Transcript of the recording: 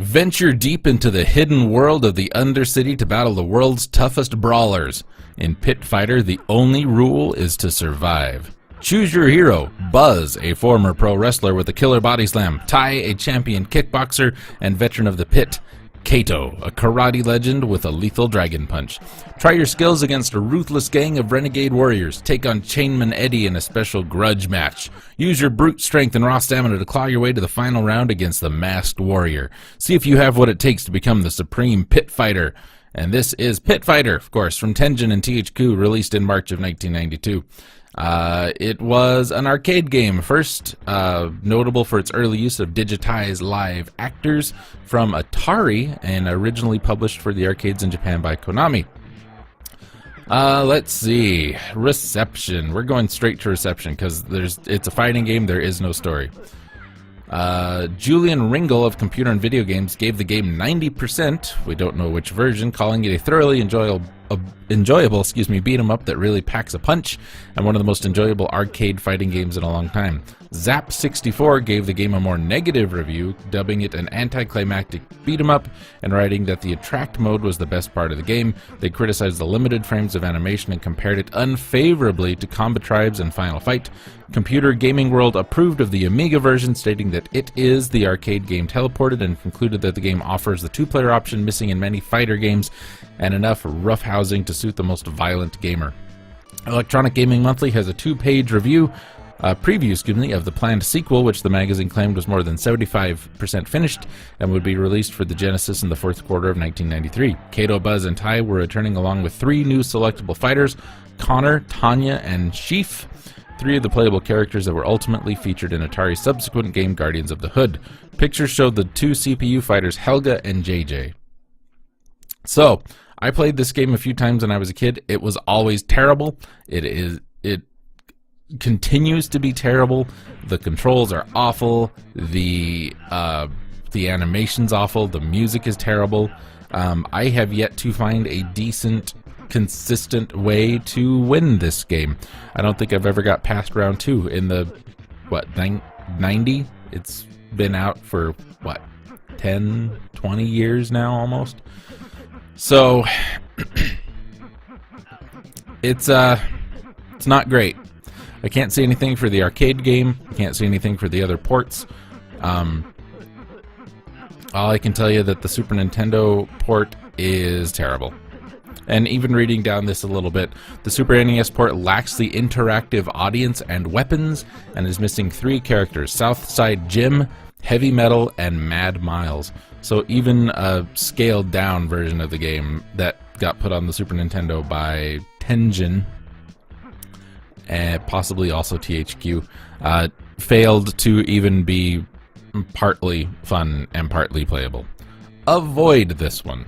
Venture deep into the hidden world of the Undercity to battle the world's toughest brawlers. In Pit Fighter, the only rule is to survive. Choose your hero: Buzz, a former pro wrestler with a killer body slam; Tai, a champion kickboxer and veteran of the pit; Kato, a karate legend with a lethal dragon punch. Try your skills against a ruthless gang of renegade warriors. Take on Chainman Eddie in a special grudge match. Use your brute strength and raw stamina to claw your way to the final round against the masked warrior. See if you have what it takes to become the supreme pit fighter. And this is Pit Fighter, of course, from Tengen and THQ, released in March of 1992. It was an arcade game, first notable for its early use of digitized live actors from Atari, and originally published for the arcades in Japan by Konami. Let's see. Reception. We're going straight to reception because it's a fighting game. There is no story. Julian Ringel of Computer and Video Games gave the game 90%, we don't know which version, calling it a thoroughly enjoyable beat 'em up that really packs a punch, and one of the most enjoyable arcade fighting games in a long time. Zap64 gave the game a more negative review, dubbing it an anticlimactic beat 'em up and writing that the attract mode was the best part of the game. They criticized the limited frames of animation and compared it unfavorably to Combat Tribes and Final Fight. Computer Gaming World approved of the Amiga version, stating that it is the arcade game teleported, and concluded that the game offers the two-player option missing in many fighter games and enough roughhousing to suit the most violent gamer. Electronic Gaming Monthly has a two-page preview of the planned sequel, which the magazine claimed was more than 75% finished and would be released for the Genesis in the fourth quarter of 1993. Kato, Buzz, and Tai were returning along with three new selectable fighters: Connor, Tanya, and Sheaf, three of the playable characters that were ultimately featured in Atari's subsequent game Guardians of the Hood. Pictures showed the two CPU fighters, Helga and JJ. So, I played this game a few times when I was a kid. It was always terrible. It continues to be terrible. The controls are awful. The animation's awful. The music is terrible. I have yet to find a decent, consistent way to win this game. I don't think I've ever got past round 2 in the 90. It's been out for 10, 20 years now almost. So it's not great. I can't see anything for the arcade game. I can't see anything for the other ports. All I can tell you that the Super Nintendo port is terrible. And even reading down this a little bit, the Super NES port lacks the interactive audience and weapons, and is missing 3 characters: Southside Jim, Heavy Metal, and Mad Miles. So even a scaled down version of the game that got put on the Super Nintendo by Tengen, and possibly also THQ, failed to even be partly fun and partly playable. Avoid this one.